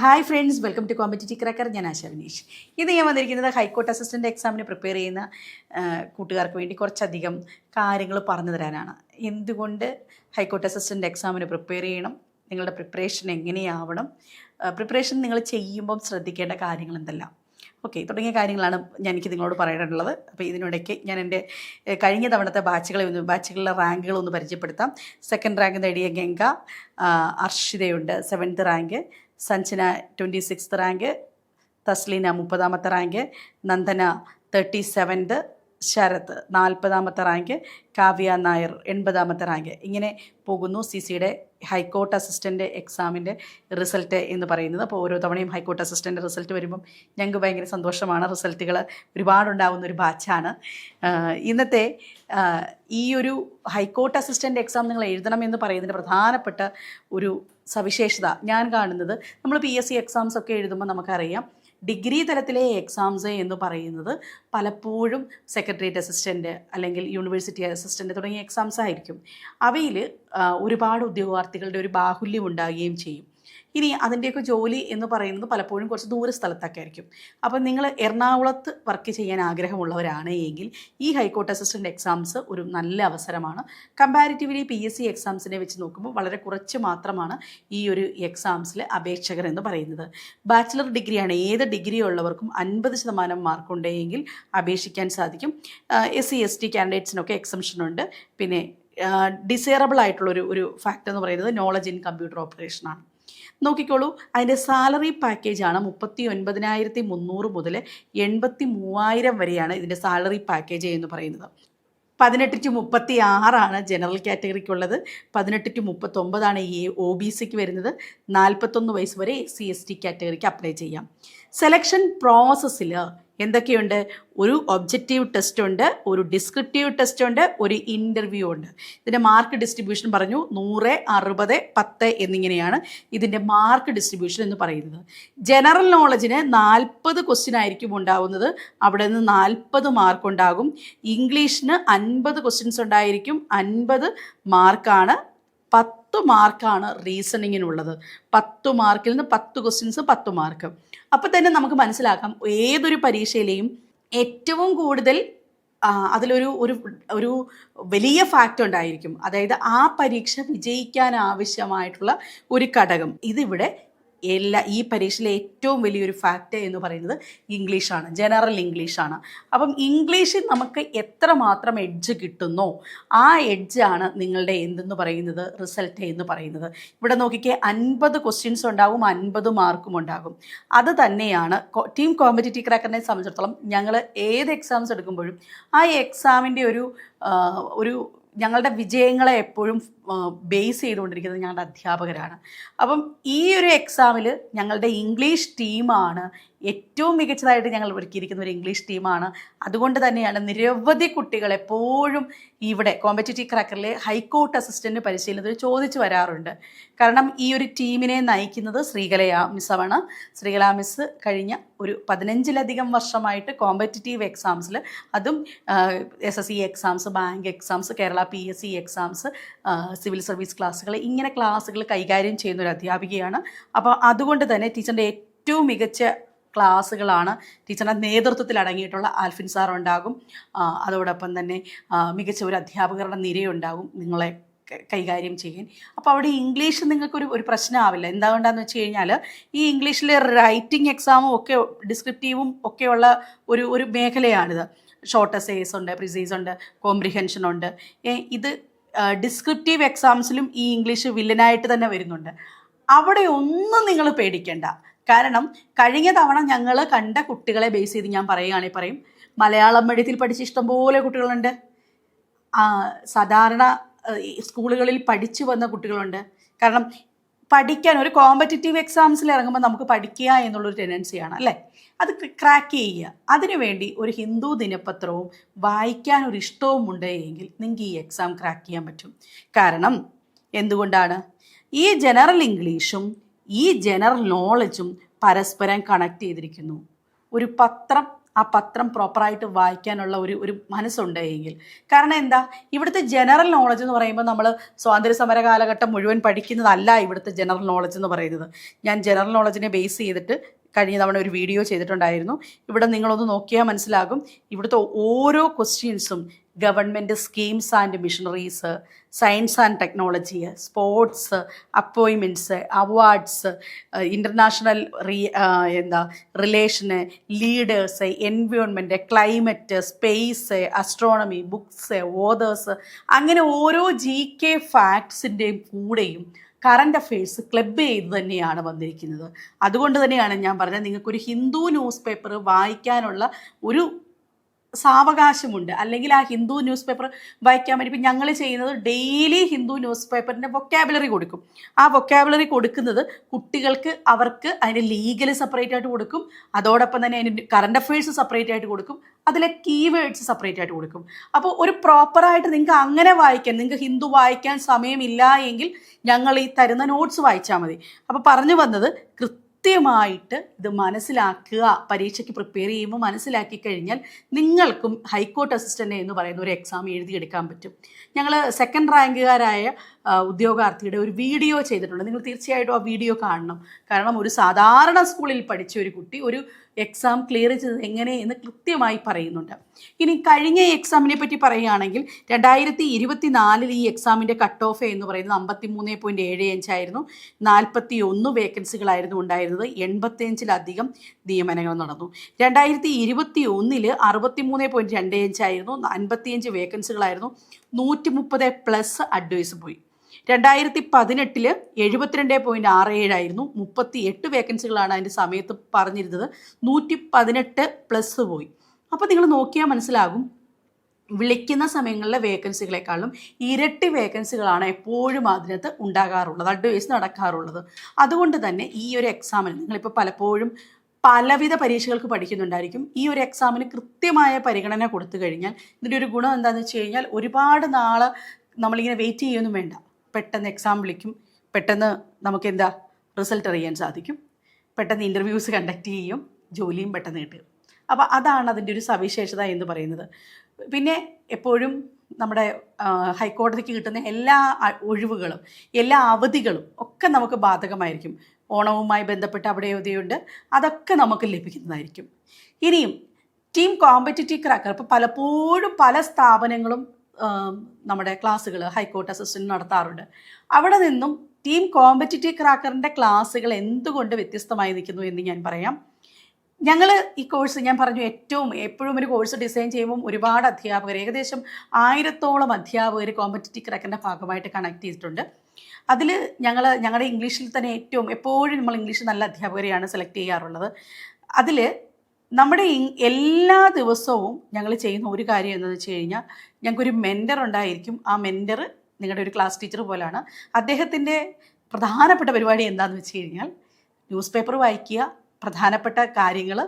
Hi friends, welcome to competitive cracker. ഞാൻ ആശ വിനീഷ്. ഇത് ഞാൻ വന്നിരിക്കുന്നത് ഹൈക്കോർട്ട് അസിസ്റ്റൻ്റ് എക്സാമിന് പ്രിപ്പയർ ചെയ്യുന്ന കൂട്ടുകാർക്ക് വേണ്ടി കുറച്ചധികം കാര്യങ്ങൾ പറഞ്ഞു തരാനാണ്. എന്തുകൊണ്ട് ഹൈക്കോർട്ട് അസിസ്റ്റൻ്റ് എക്സാമിന് പ്രിപ്പയർ ചെയ്യണം, നിങ്ങളുടെ പ്രിപ്പറേഷൻ എങ്ങനെയാവണം, പ്രിപ്പറേഷൻ നിങ്ങൾ ചെയ്യുമ്പം ശ്രദ്ധിക്കേണ്ട കാര്യങ്ങൾ എന്തെല്ലാം, ഓക്കെ, തുടങ്ങിയ കാര്യങ്ങളാണ് എനിക്ക് നിങ്ങളോട് പറയാനുള്ളത്. അപ്പോൾ ഇതിനിടയ്ക്ക് ഞാൻ എൻ്റെ കഴിഞ്ഞ തവണത്തെ ബാച്ചുകളിലെ റാങ്കുകളൊന്ന് പരിചയപ്പെടുത്താം. സെക്കൻഡ് റാങ്ക് നേടിയ ഗംഗ, അർഷിതയുണ്ട് 7th rank, Sanjana 26th rank, Thasleena 30ാമത്തെ റാങ്ക്, നന്ദന 37th, ശരത് 40ാമത്തെ റാങ്ക്, കാവ്യ നായർ 80ാമത്തെ റാങ്ക്. ഇങ്ങനെ പോകുന്നു സിയുടെ ഹൈക്കോർട്ട് അസിസ്റ്റൻ്റ് എക്സാമിൻ്റെ റിസൾട്ട് എന്ന് പറയുന്നത്. അപ്പോൾ ഓരോ തവണയും ഹൈക്കോർട്ട് അസിസ്റ്റൻ്റ് റിസൾട്ട് വരുമ്പം ഞങ്ങൾക്ക് ഭയങ്കര സന്തോഷമാണ്. റിസൾട്ടുകൾ ഒരുപാടുണ്ടാകുന്ന ഒരു ബാച്ചാണ്. ഇന്നത്തെ ഈ ഒരു ഹൈക്കോർട്ട് അസിസ്റ്റൻ്റ് എക്സാം നിങ്ങൾ എഴുതണമെന്ന് പറയുന്നതിന് പ്രധാനപ്പെട്ട ഒരു സവിശേഷത ഞാൻ കാണുന്നത്, നമ്മൾ PSC എക്സാംസ് ഒക്കെ എഴുതുമ്പോൾ നമുക്കറിയാം, ഡിഗ്രി തലത്തിലെ എക്സാംസ് എന്ന് പറയുന്നത് പലപ്പോഴും സെക്രട്ടേറിയറ്റ് അസിസ്റ്റൻ്റ് അല്ലെങ്കിൽ യൂണിവേഴ്സിറ്റി അസിസ്റ്റൻ്റ് തുടങ്ങിയ എക്സാംസ് ആയിരിക്കും. അവയിൽ ഒരുപാട് ഉദ്യോഗാർത്ഥികളുടെ ഒരു ബാഹുല്യം ഉണ്ടാകുകയും ചെയ്യും. ഇനി അതിൻ്റെയൊക്കെ ജോലി എന്ന് പറയുന്നത് പലപ്പോഴും കുറച്ച് ദൂര സ്ഥലത്തൊക്കെ ആയിരിക്കും. അപ്പം നിങ്ങൾ എറണാകുളത്ത് വർക്ക് ചെയ്യാൻ ആഗ്രഹമുള്ളവരാണ് എങ്കിൽ ഈ ഹൈക്കോർട്ട് അസിസ്റ്റൻ്റ് എക്സാംസ് ഒരു നല്ല അവസരമാണ്. കമ്പാരിറ്റീവ്ലി PSC എക്സാംസിനെ വെച്ച് നോക്കുമ്പോൾ വളരെ കുറച്ച് മാത്രമാണ് ഈ ഒരു എക്സാംസിൽ അപേക്ഷകർ എന്ന് പറയുന്നത്. ബാച്ചിലർ ഡിഗ്രിയാണ്, ഏത് ഡിഗ്രി ഉള്ളവർക്കും 50% മാർക്കുണ്ടെങ്കിൽ അപേക്ഷിക്കാൻ സാധിക്കും. SC ST കാൻഡിഡേറ്റ്സിനൊക്കെ എക്സംഷനുണ്ട്. പിന്നെ ഡിസേറബിൾ ആയിട്ടുള്ള ഒരു ഫാക്ടർ എന്ന് പറയുന്നത് നോളജ് ഇൻ കമ്പ്യൂട്ടർ ഓപ്പറേഷനാണ്. നോക്കിക്കോളൂ, അതിൻ്റെ സാലറി പാക്കേജാണ് 39,300 മുതൽ 83,000 വരെയാണ് ഇതിൻ്റെ സാലറി പാക്കേജ് എന്ന് പറയുന്നത്. 18 to 36 ജനറൽ കാറ്റഗറിക്കുള്ളത്, 18 to 39 OBCക്ക് വരുന്നത്, 41 വയസ്സ് വരെ SC ST കാറ്റഗറിക്ക് അപ്ലൈ ചെയ്യാം. സെലക്ഷൻ പ്രോസസ്സിൽ എന്തൊക്കെയുണ്ട്? ഒരു ഒബ്ജക്റ്റീവ് ടെസ്റ്റ് ഉണ്ട്, ഒരു ഡിസ്ക്രിപ്റ്റീവ് ടെസ്റ്റ് ഉണ്ട്, ഒരു ഇൻ്റർവ്യൂ ഉണ്ട്. ഇതിൻ്റെ മാർക്ക് ഡിസ്ട്രിബ്യൂഷൻ പറഞ്ഞു 100, 60, 10 എന്നിങ്ങനെയാണ് ഇതിൻ്റെ മാർക്ക് ഡിസ്ട്രിബ്യൂഷൻ എന്ന് പറയുന്നത്. ജനറൽ നോളജിന് 40 ക്വസ്റ്റ്യൻ ആയിരിക്കും ഉണ്ടാവുന്നത്, അവിടെ നിന്ന് 40 മാർക്ക് ഉണ്ടാകും. ഇംഗ്ലീഷിന് 50 ക്വസ്റ്റ്യൻസ് ഉണ്ടായിരിക്കും, 50 മാർക്കാണ്. 10 മാർക്കാണ് റീസണിങ്ങിനുള്ളത്. 10 മാർക്കിൽ നിന്ന് 10 ക്വസ്റ്റ്യൻസ് 10 മാർക്ക്. അപ്പോൾ തന്നെ നമുക്ക് മനസ്സിലാക്കാം, ഏതൊരു പരീക്ഷയിലെയും ഏറ്റവും കൂടുതൽ അതിലൊരു ഒരു ഒരു വലിയ ഫാക്റ്റ് ഉണ്ടായിരിക്കും. അതായത് ആ പരീക്ഷ വിജയിക്കാൻ ആവശ്യമായിട്ടുള്ള ഒരു ഘടകം. ഇതിവിടെ ഈ പരീക്ഷയിലെ ഏറ്റവും വലിയൊരു ഫാക്റ്റ് എന്ന് പറയുന്നത് ഇംഗ്ലീഷാണ്, ജനറൽ ഇംഗ്ലീഷാണ്. അപ്പം ഇംഗ്ലീഷിൽ നമുക്ക് എത്രമാത്രം എഡ്ജ് കിട്ടുന്നോ ആ എഡ്ജാണ് നിങ്ങളുടെ എന്തെന്ന് പറയുന്നത്, റിസൾട്ട് എന്ന് പറയുന്നത്. ഇവിടെ നോക്കിക്കേ, 50 ക്വസ്റ്റ്യൻസ് ഉണ്ടാകും, 50 മാർക്കും ഉണ്ടാകും. അത് തന്നെയാണ് ടീം കോമ്പറ്റിറ്റീവ് ക്രാക്കറിനെ സംബന്ധിച്ചിടത്തോളം. ഞങ്ങൾ ഏത് എക്സാംസ് എടുക്കുമ്പോഴും ആ എക്സാമിൻ്റെ ഒരു ഞങ്ങളുടെ വിജയങ്ങളെ എപ്പോഴും ബേസ് ചെയ്തുകൊണ്ടിരിക്കുന്നത് ഞങ്ങളുടെ അധ്യാപകരാണ്. അപ്പം ഈ ഒരു എക്സാമിൽ ഞങ്ങളുടെ ഇംഗ്ലീഷ് ടീമാണ് ഏറ്റവും മികച്ചതായിട്ട് ഞങ്ങൾ ഒരുക്കിയിരിക്കുന്ന ഒരു ഇംഗ്ലീഷ് ടീമാണ്. അതുകൊണ്ട് തന്നെയാണ് നിരവധി കുട്ടികൾ എപ്പോഴും ഇവിടെ കോമ്പറ്റിറ്റീവ് ക്രാക്കറിലെ ഹൈക്കോർട്ട് അസിസ്റ്റൻ്റ് പരിശീലനത്തിൽ ചോദിച്ചു വരാറുണ്ട്. കാരണം ഈ ഒരു ടീമിനെ നയിക്കുന്നത് ശ്രീകല മിസ്സാണ്. ശ്രീകല മിസ് കഴിഞ്ഞ ഒരു 15ലധികം വർഷമായിട്ട് കോമ്പറ്റിറ്റീവ് എക്സാംസിൽ, അതും SSC exams, bank exams, Kerala PSC exams, civil service ക്ലാസ്സുകൾ, ഇങ്ങനെ ക്ലാസ്സുകൾ കൈകാര്യം ചെയ്യുന്ന ഒരു അധ്യാപികയാണ്. അപ്പോൾ അതുകൊണ്ട് തന്നെ ടീച്ചറിൻ്റെ ഏറ്റവും മികച്ച ക്ലാസ്സുകളാണ് ടീച്ചറുടെ നേതൃത്വത്തിൽ അടങ്ങിയിട്ടുള്ള. ആൽഫിൻ സാർ ഉണ്ടാകും, അതോടൊപ്പം തന്നെ മികച്ച ഒരു അധ്യാപകരുടെ നിരയുണ്ടാകും നിങ്ങളെ കൈകാര്യം ചെയ്യാൻ. അപ്പോൾ അവിടെ ഇംഗ്ലീഷ് നിങ്ങൾക്കൊരു പ്രശ്നമാവില്ല. എന്തുകൊണ്ടാണെന്ന് വെച്ച് കഴിഞ്ഞാൽ, ഈ ഇംഗ്ലീഷിലെ റൈറ്റിംഗ് എക്സാമും ഒക്കെ ഡിസ്ക്രിപ്റ്റീവും ഒക്കെയുള്ള ഒരു മേഖലയാണിത്. ഷോർട്ട് എസ്സേസ് ഉണ്ട്, പ്രിസൈസ് ഉണ്ട്, കോംപ്രിഹെൻഷൻ ഉണ്ട്. ഇത് ഡിസ്ക്രിപ്റ്റീവ് എക്സാംസിലും ഈ ഇംഗ്ലീഷ് വില്ലനായിട്ട് തന്നെ വരുന്നുണ്ട്. അവിടെ ഒന്നും നിങ്ങൾ പേടിക്കേണ്ട. കാരണം കഴിഞ്ഞ തവണ ഞങ്ങൾ കണ്ട കുട്ടികളെ ബേസ് ചെയ്ത് ഞാൻ പറയുകയാണെങ്കിൽ പറയും, മലയാളം മീഡിയത്തിൽ പഠിച്ച് ഇഷ്ടംപോലെ കുട്ടികളുണ്ട്, സാധാരണ സ്കൂളുകളിൽ പഠിച്ചു വന്ന കുട്ടികളുണ്ട്. കാരണം പഠിക്കാൻ ഒരു കോമ്പറ്റിറ്റീവ് എക്സാംസിൽ ഇറങ്ങുമ്പോൾ നമുക്ക് പഠിക്കുക എന്നുള്ളൊരു ടെൻഡൻസിയാണ് അല്ലേ, അത് ക്രാക്ക് ചെയ്യുക. അതിനുവേണ്ടി ഒരു ഹിന്ദു ദിനപത്രവും വായിക്കാനൊരു ഇഷ്ടവും ഉണ്ട് എങ്കിൽ നിങ്ങൾക്ക് ഈ എക്സാം ക്രാക്ക് ചെയ്യാൻ പറ്റും. കാരണം എന്തുകൊണ്ടാണ്? ഈ ജനറൽ ഇംഗ്ലീഷും ഈ ജനറൽ നോളജും പരസ്പരം കണക്ട് ചെയ്തിരിക്കുന്നു. ഒരു പത്രം ആ പത്രം പ്രോപ്പറായിട്ട് വായിക്കാനുള്ള ഒരു മനസ്സുണ്ടെങ്കിൽ. കാരണം എന്താ, ഇവിടുത്തെ ജനറൽ നോളജ് എന്ന് പറയുമ്പോൾ നമ്മൾ സ്വാതന്ത്ര്യ സമര കാലഘട്ടം മുഴുവൻ പഠിക്കുന്നതല്ല ഇവിടുത്തെ ജനറൽ നോളജ് എന്ന് പറയുന്നത്. ഞാൻ ജനറൽ നോളജിനെ ബേസ് ചെയ്തിട്ട് കഴിഞ്ഞ തവണ ഒരു വീഡിയോ ചെയ്തിട്ടുണ്ടായിരുന്നു. ഇവിടെ നിങ്ങളൊന്ന് നോക്കിയാൽ മനസ്സിലാകും. ഇവിടുത്തെ ഓരോ ക്വസ്റ്റ്യൻസും government schemes and missionaries, science and technology, sports, appointments, awards, international relation, leaders, environment, climate, space, astronomy, books, authors, അങ്ങനെ ഓരോ GK ഫാക്ട്സിൻ്റെയും കൂടെയും കറണ്ട് അഫെയർസ് ക്ലബ് ചെയ്ത് തന്നെയാണ് വന്നിരിക്കുന്നത്. അതുകൊണ്ട് തന്നെയാണ് ഞാൻ പറഞ്ഞത്, നിങ്ങൾക്കൊരു ഹിന്ദു ന്യൂസ് പേപ്പർ വായിക്കാനുള്ള ഒരു സാവകാശമുണ്ട്. അല്ലെങ്കിൽ ആ ഹിന്ദു ന്യൂസ് പേപ്പർ വായിക്കാൻ വേണ്ടി ഇപ്പം ഞങ്ങൾ ചെയ്യുന്നത് ഡെയിലി ഹിന്ദു ന്യൂസ് പേപ്പറിൻ്റെ വൊക്കാബുലറി കൊടുക്കും. ആ വൊക്കാബുലറി കൊടുക്കുന്നത് കുട്ടികൾക്ക് അവർക്ക് അതിൻ്റെ ലീഗൽ സെപ്പറേറ്റ് ആയിട്ട് കൊടുക്കും, അതോടൊപ്പം തന്നെ അതിൻ്റെ കറണ്ട് അഫെയർസ് സെപ്പറേറ്റ് ആയിട്ട് കൊടുക്കും, അതിലെ കീവേഡ്സ് സെപ്പറേറ്റ് ആയിട്ട് കൊടുക്കും. അപ്പോൾ ഒരു പ്രോപ്പറായിട്ട് നിങ്ങൾക്ക് അങ്ങനെ വായിക്കാൻ, നിങ്ങൾക്ക് ഹിന്ദു വായിക്കാൻ സമയമില്ല എങ്കിൽ ഞങ്ങൾ ഈ തരുന്ന നോട്ട്സ് വായിച്ചാൽ മതി. അപ്പോൾ പറഞ്ഞു വന്നത്, കൃത്യമായിട്ട് ഇത് മനസ്സിലാക്കുക. പരീക്ഷയ്ക്ക് പ്രിപ്പയർ ചെയ്യുമ്പോൾ മനസ്സിലാക്കി കഴിഞ്ഞാൽ നിങ്ങൾക്കും ഹൈക്കോർട്ട് അസിസ്റ്റൻ്റ് എന്ന് പറയുന്ന ഒരു എക്സാം എഴുതിയെടുക്കാൻ പറ്റും. ഞങ്ങൾ സെക്കൻഡ് റാങ്കുകാരായ ഉദ്യോഗാർത്ഥിയുടെ ഒരു വീഡിയോ ചെയ്തിട്ടുണ്ട്. നിങ്ങൾ തീർച്ചയായിട്ടും ആ വീഡിയോ കാണണം. കാരണം ഒരു സാധാരണ സ്കൂളിൽ പഠിച്ച ഒരു കുട്ടി ഒരു എക്സാം ക്ലിയർ ചെയ്തത് എങ്ങനെ എന്ന് കൃത്യമായി പറയുന്നുണ്ട്. ഇനി കഴിഞ്ഞ എക്സാമിനെ പറ്റി പറയുകയാണെങ്കിൽ 2024 ഈ എക്സാമിൻ്റെ കട്ട് ഓഫ് എന്ന് പറയുന്നത് 53.75 ആയിരുന്നു. 41 വേക്കൻസികളായിരുന്നു ഉണ്ടായിരുന്നത്. 85-ലധികം നിയമനങ്ങൾ നടന്നു. 2021 63.25 ആയിരുന്നു. 55 വേക്കൻസികളായിരുന്നു. 130+ അഡ്വൈസ് പോയി. 2018 72.67 ആയിരുന്നു. 38 വേക്കൻസികളാണ് അതിൻ്റെ സമയത്ത് പറഞ്ഞിരുന്നത്. 118+ പോയി. അപ്പോൾ നിങ്ങൾ നോക്കിയാൽ മനസ്സിലാകും, വിളിക്കുന്ന സമയങ്ങളിലെ വേക്കൻസികളെക്കാളും ഇരട്ടി വേക്കൻസികളാണ് എപ്പോഴും അതിനകത്ത് ഉണ്ടാകാറുള്ളത്, അഡ്വൈസ് നടക്കാറുള്ളത്. അതുകൊണ്ട് തന്നെ ഈ ഒരു എക്സാമിന് നിങ്ങളിപ്പോൾ പലപ്പോഴും പലവിധ പരീക്ഷകൾക്ക് പഠിക്കുന്നുണ്ടായിരിക്കും. ഈ ഒരു എക്സാമിന് കൃത്യമായ പരിഗണന കൊടുത്തു കഴിഞ്ഞാൽ ഇതിൻ്റെ ഒരു ഗുണം എന്താണെന്ന് വെച്ച് കഴിഞ്ഞാൽ, ഒരുപാട് നാൾ നമ്മളിങ്ങനെ വെയിറ്റ് ചെയ്യുകയൊന്നും വേണ്ട. പെട്ടെന്ന് എക്സാം വിളിക്കും, പെട്ടെന്ന് നമുക്ക് റിസൾട്ട് അറിയാൻ സാധിക്കും, പെട്ടെന്ന് ഇൻ്റർവ്യൂസ് കണ്ടക്ട് ചെയ്യും, ജോലിയും പെട്ടെന്ന് കിട്ടും. അപ്പോൾ അതാണ് അതിൻ്റെ ഒരു സവിശേഷത എന്ന് പറയുന്നത്. പിന്നെ എപ്പോഴും നമ്മുടെ ഹൈക്കോടതിക്ക് കിട്ടുന്ന എല്ലാ ഒഴിവുകളും എല്ലാ അവധികളും ഒക്കെ നമുക്ക് ബാധകമായിരിക്കും. ഓണവുമായി ബന്ധപ്പെട്ട് അവിടെ അവധിയുണ്ട്, അതൊക്കെ നമുക്ക് ലഭിക്കുന്നതായിരിക്കും. ഇനിയും ടീം കോമ്പറ്റിറ്റീവ് ക്രാക്കർ, ഇപ്പോൾ പലപ്പോഴും പല സ്ഥാപനങ്ങളും നമ്മുടെ ക്ലാസ്സുകൾ ഹൈക്കോർട്ട് അസിസ്റ്റൻ്റ് നടത്താറുണ്ട്. അവിടെ നിന്നും ടീം കോമ്പറ്റിറ്റീവ് ക്രാക്കറിൻ്റെ ക്ലാസ്സുകൾ എന്തുകൊണ്ട് വ്യത്യസ്തമായി നിൽക്കുന്നു എന്ന് ഞാൻ പറയാം. ഞങ്ങൾ ഈ കോഴ്സ് ഞാൻ പറഞ്ഞു, എപ്പോഴും ഒരു കോഴ്സ് ഡിസൈൻ ചെയ്യുമ്പം ഒരുപാട് അധ്യാപകർ, ഏകദേശം 1000-ഓളം അധ്യാപകർ കോമ്പറ്റിറ്റീവ് ക്രാക്കറിൻ്റെ ഭാഗമായിട്ട് കണക്ട് ചെയ്തിട്ടുണ്ട്. അതിൽ ഞങ്ങളുടെ ഇംഗ്ലീഷിൽ തന്നെ എപ്പോഴും നമ്മൾ ഇംഗ്ലീഷ് നല്ല അധ്യാപകരെയാണ് സെലക്ട് ചെയ്യാറുള്ളത്. അതിൽ നമ്മുടെ എല്ലാ ദിവസവും ഞങ്ങൾ ചെയ്യുന്ന ഒരു കാര്യം എന്താണെന്ന് വെച്ച് കഴിഞ്ഞാൽ, ഞങ്ങൾക്കൊരു മെൻറ്റർ ഉണ്ടായിരിക്കും. ആ മെൻറ്റർ നിങ്ങളുടെ ഒരു ക്ലാസ് ടീച്ചർ പോലെയാണ്. അദ്ദേഹത്തിൻ്റെ പ്രധാനപ്പെട്ട പരിപാടി എന്താണെന്ന് വെച്ച് കഴിഞ്ഞാൽ, ന്യൂസ് പേപ്പർ വായിക്കുക, പ്രധാനപ്പെട്ട കാര്യങ്ങൾ,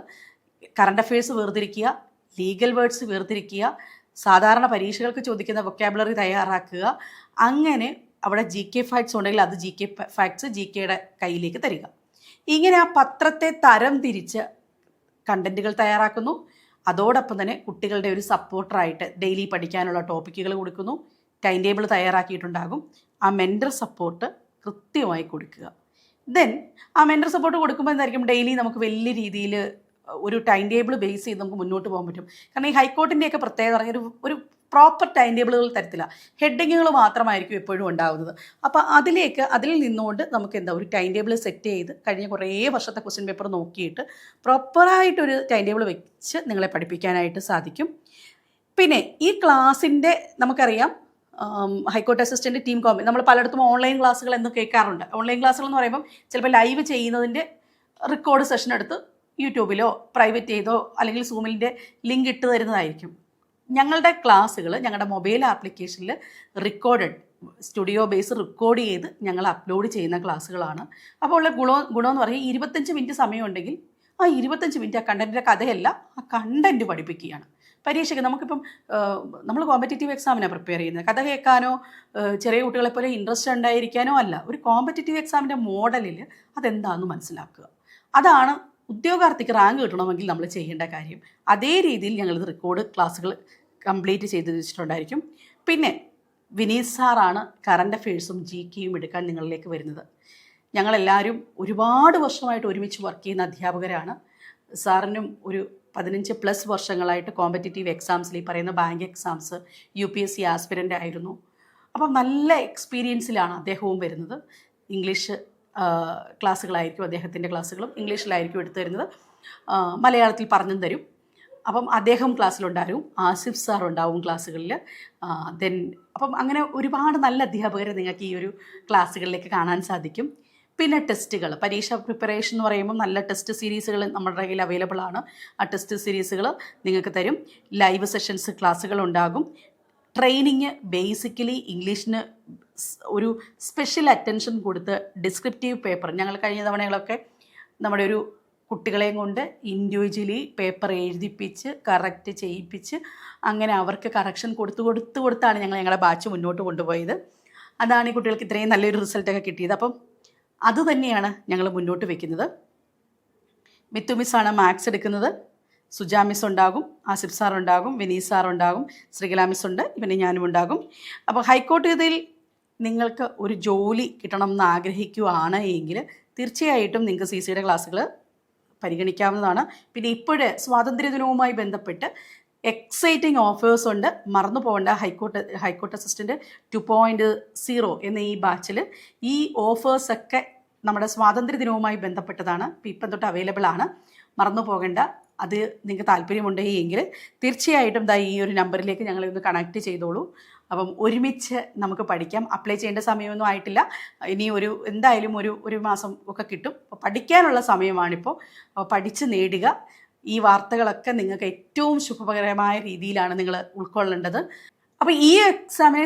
കറണ്ട് അഫെയർസ് വേർതിരിക്കുക, ലീഗൽ വേർഡ്സ് വേർതിരിക്കുക, സാധാരണ പരീക്ഷകൾക്ക് ചോദിക്കുന്ന വൊക്കാബുലറി തയ്യാറാക്കുക. അങ്ങനെ അവിടെ GK ഫാക്ട്സ് ഉണ്ടെങ്കിൽ അത് GK ഫാക്ട്സ് GKയുടെ കയ്യിലേക്ക് തരിക. ഇങ്ങനെ ആ പത്രത്തെ തരം തിരിച്ച് കണ്ടൻറ്റുകൾ തയ്യാറാക്കുന്നു. അതോടൊപ്പം തന്നെ കുട്ടികളുടെ ഒരു സപ്പോർട്ടറായിട്ട് ഡെയിലി പഠിക്കാനുള്ള ടോപ്പിക്കുകൾ കൊടുക്കുന്നു. ടൈം ടേബിൾ തയ്യാറാക്കിയിട്ടുണ്ടാകും. ആ മെൻറ്റർ സപ്പോർട്ട് കൃത്യമായി കൊടുക്കുക. ദെൻ ആ മെൻറ്റർ സപ്പോർട്ട് കൊടുക്കുമ്പോൾ എന്തായിരിക്കും, ഡെയിലി നമുക്ക് വലിയ രീതിയിൽ ഒരു ടൈം ടേബിൾ ബേസ് ചെയ്ത് നമുക്ക് മുന്നോട്ട് പോകാൻ പറ്റും. കാരണം ഈ ഹൈക്കോർട്ടിൻ്റെയൊക്കെ പ്രത്യേകത പറഞ്ഞാൽ ഒരു പ്രോപ്പർ ടൈം ടേബിളുകൾ തരത്തില്ല, ഹെഡിങ്ങുകൾ മാത്രമായിരിക്കും എപ്പോഴും ഉണ്ടാകുന്നത്. അപ്പോൾ അതിൽ നിന്നുകൊണ്ട് നമുക്ക് ഒരു ടൈം ടേബിൾ സെറ്റ് ചെയ്ത് കഴിഞ്ഞ കുറേ വർഷത്തെ ക്വസ്റ്റ്യൻ പേപ്പർ നോക്കിയിട്ട് പ്രോപ്പറായിട്ടൊരു ടൈം ടേബിൾ വെച്ച് നിങ്ങളെ പഠിപ്പിക്കാനായിട്ട് സാധിക്കും. പിന്നെ ഈ ക്ലാസ്സിൻ്റെ നമുക്കറിയാം, ഹൈക്കോർട്ട് അസിസ്റ്റൻ്റ് ടീം നമ്മൾ പലയിടത്തും ഓൺലൈൻ ക്ലാസ്സുകൾ എന്ന് കേൾക്കാറുണ്ട്. ഓൺലൈൻ ക്ലാസ്സുകൾ എന്ന് പറയുമ്പം ചിലപ്പോൾ ലൈവ് ചെയ്യുന്നതിൻ്റെ റെക്കോർഡ് സെഷൻ എടുത്ത് യൂട്യൂബിലോ പ്രൈവറ്റ് ചെയ്തോ അല്ലെങ്കിൽ സൂമിൻ്റെ ലിങ്ക് ഇട്ട് തരുന്നതായിരിക്കും. ഞങ്ങളുടെ ക്ലാസ്സുകൾ ഞങ്ങളുടെ മൊബൈൽ ആപ്ലിക്കേഷനിൽ റെക്കോർഡഡ് സ്റ്റുഡിയോ ബേസ് റെക്കോർഡ് ചെയ്ത് ഞങ്ങൾ അപ്ലോഡ് ചെയ്യുന്ന ക്ലാസ്സുകളാണ്. അപ്പോൾ ഉള്ള ഗുണമെന്ന് പറഞ്ഞാൽ 25 മിനിറ്റ് സമയമുണ്ടെങ്കിൽ ആ 25 മിനിറ്റ് ആ കണ്ടൻറ്റിൻ്റെ കഥയല്ല, ആ കണ്ടൻറ്റ് പഠിപ്പിക്കുകയാണ്. പരീക്ഷയ്ക്ക് നമുക്കിപ്പം നമ്മൾ കോമ്പറ്റിറ്റീവ് എക്സാമിനാണ് പ്രിപ്പയർ ചെയ്യുന്നത്. കഥ കേൾക്കാനോ ചെറിയ കുട്ടികളെ പോലെ ഇൻട്രസ്റ്റ് ഉണ്ടായിരിക്കാനോ അല്ല. ഒരു കോമ്പറ്റിറ്റീവ് എക്സാമിൻ്റെ മോഡലിൽ അതെന്താണെന്ന് മനസ്സിലാക്കുക. അതാണ് ഉദ്യോഗാർത്ഥിക്ക് റാങ്ക് കിട്ടണമെങ്കിൽ നമ്മൾ ചെയ്യേണ്ട കാര്യം. അതേ രീതിയിൽ ഞങ്ങളിത് റെക്കോർഡ് ക്ലാസ്സുകൾ കംപ്ലീറ്റ് ചെയ്ത് വെച്ചിട്ടുണ്ടായിരിക്കും. പിന്നെ വിനീത് സാറാണ് കറണ്ട് അഫെയർസും GKയും എടുക്കാൻ നിങ്ങളിലേക്ക് വരുന്നത്. ഞങ്ങളെല്ലാവരും ഒരുപാട് വർഷമായിട്ട് ഒരുമിച്ച് വർക്ക് ചെയ്യുന്ന അധ്യാപകരാണ്. സാറിനും ഒരു 15+ വർഷങ്ങളായിട്ട് കോമ്പറ്റേറ്റീവ് എക്സാംസിൽ, ഈ പറയുന്ന ബാങ്ക് എക്സാംസ്, UPSC ആസ്പിരൻ്റ് ആയിരുന്നു. അപ്പം നല്ല എക്സ്പീരിയൻസിലാണ് അദ്ദേഹവും വരുന്നത്. ഇംഗ്ലീഷ് ക്ലാസ്സുകളായിരിക്കും അദ്ദേഹത്തിൻ്റെ ക്ലാസ്സുകളും ഇംഗ്ലീഷിലായിരിക്കും എടുത്തു തരുന്നത്, മലയാളത്തിൽ പറഞ്ഞും തരും. അപ്പം അദ്ദേഹം ക്ലാസ്സിലുണ്ടാവും, ആസിഫ് സാർ ഉണ്ടാവും ക്ലാസ്സുകളിൽ. അപ്പം അങ്ങനെ ഒരുപാട് നല്ല അധ്യാപകരെ നിങ്ങൾക്ക് ഈ ഒരു ക്ലാസ്സുകളിലേക്ക് കാണാൻ സാധിക്കും. പിന്നെ ടെസ്റ്റുകൾ, പരീക്ഷ പ്രിപ്പറേഷൻ എന്ന് പറയുമ്പോൾ നല്ല ടെസ്റ്റ് സീരീസുകൾ നമ്മുടെ കയ്യിൽ അവൈലബിൾ ആണ്. ആ ടെസ്റ്റ് സീരീസുകൾ നിങ്ങൾക്ക് തരും. ലൈവ് സെഷൻസ് ക്ലാസ്സുകൾ ഉണ്ടാകും. ട്രെയിനിങ് ബേസിക്കലി ഇംഗ്ലീഷിന് ഒരു സ്പെഷ്യൽ അറ്റൻഷൻ കൊടുത്ത് ഡിസ്ക്രിപ്റ്റീവ് പേപ്പർ, ഞങ്ങൾ കഴിഞ്ഞ തവണകളൊക്കെ നമ്മുടെ ഒരു കുട്ടികളെയും കൊണ്ട് ഇൻഡിവിജ്വലി പേപ്പർ എഴുതിപ്പിച്ച് കറക്റ്റ് ചെയ്യിപ്പിച്ച് അങ്ങനെ അവർക്ക് കറക്ഷൻ കൊടുത്താണ് ഞങ്ങളുടെ ബാച്ച് മുന്നോട്ട് കൊണ്ടുപോയത്. അതാണ് ഈ കുട്ടികൾക്ക് ഇത്രയും നല്ലൊരു റിസൾട്ടൊക്കെ കിട്ടിയത്. അപ്പം അതുതന്നെയാണ് ഞങ്ങൾ മുന്നോട്ട് വയ്ക്കുന്നത്. മിത്തു മിസ്സാണ് മാത്സ് എടുക്കുന്നത്, സുജാ മിസ് ഉണ്ടാകും, ആസിഫ് സാർ ഉണ്ടാകും, വിനീത് സാർ ഉണ്ടാകും, ശ്രീകല മിസ് ഉണ്ട്, പിന്നെ ഞാനും ഉണ്ടാകും. അപ്പോൾ ഹൈക്കോടതിയിൽ നിങ്ങൾക്ക് ഒരു ജോലി കിട്ടണം എന്ന് ആഗ്രഹിക്കുകയാണ് എങ്കിൽ തീർച്ചയായിട്ടും നിങ്ങൾക്ക് CCയുടെ ക്ലാസ്സുകൾ പരിഗണിക്കാവുന്നതാണ്. പിന്നെ ഇപ്പോഴേ സ്വാതന്ത്ര്യദിനവുമായി ബന്ധപ്പെട്ട് എക്സൈറ്റിംഗ് ഓഫേഴ്സ് ഉണ്ട്, മറന്നു പോകേണ്ട. ഹൈക്കോർട്ട് അസിസ്റ്റൻ്റ് 2.0 എന്ന ഈ ബാച്ചിൽ ഈ ഓഫേഴ്സൊക്കെ നമ്മുടെ സ്വാതന്ത്ര്യദിനവുമായി ബന്ധപ്പെട്ടതാണ്. ഇപ്പം തൊട്ട് അവൈലബിൾ ആണ്, മറന്നു പോകേണ്ട. അത് നിങ്ങൾക്ക് താല്പര്യമുണ്ടെങ്കിൽ തീർച്ചയായിട്ടും ഈ ഒരു നമ്പറിലേക്ക് ഞങ്ങളൊന്ന് കണക്ട് ചെയ്തോളൂ. അപ്പം ഒരുമിച്ച് നമുക്ക് പഠിക്കാം. അപ്ലൈ ചെയ്യേണ്ട സമയമൊന്നും ആയിട്ടില്ല, ഇനി എന്തായാലും ഒരു മാസം ഒക്കെ കിട്ടും. അപ്പോൾ പഠിക്കാനുള്ള സമയമാണിപ്പോൾ. അപ്പോൾ പഠിച്ച് നേടുക. ഈ വാർത്തകളൊക്കെ നിങ്ങൾക്ക് ഏറ്റവും ശുഭകരമായ രീതിയിലാണ് നിങ്ങൾ ഉൾക്കൊള്ളേണ്ടത്. അപ്പോൾ ഈ എക്സാമിനെ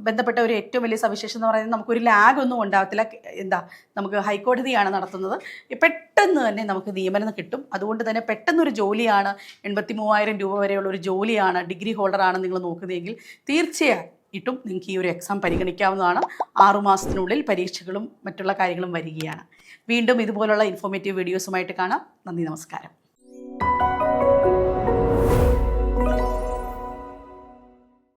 ബന്ധപ്പെട്ട ഒരു ഏറ്റവും വലിയ സവിശേഷത എന്ന് പറയുന്നത് നമുക്കൊരു ലാഗൊന്നും ഉണ്ടാകത്തില്ല. നമുക്ക് ഹൈക്കോടതിയാണ് നടത്തുന്നത്. പെട്ടെന്ന് തന്നെ നമുക്ക് നിയമനം കിട്ടും. അതുകൊണ്ട് തന്നെ പെട്ടെന്നൊരു ജോലിയാണ്, 83,000 രൂപ വരെയുള്ള ഒരു ജോലിയാണ്, ഡിഗ്രി ഹോൾഡറാണ് നിങ്ങൾ നോക്കുന്നതെങ്കിൽ തീർച്ചയായിട്ടും നിങ്ങൾക്ക് ഈ ഒരു എക്സാം പരിഗണിക്കാവുന്നതാണ്. 6 മാസത്തിനുള്ളിൽ പരീക്ഷകളും മറ്റുള്ള കാര്യങ്ങളും വരികയാണ്. വീണ്ടും ഇതുപോലുള്ള ഇൻഫോർമേറ്റീവ് വീഡിയോസുമായിട്ട് കാണാം. നന്ദി, നമസ്കാരം.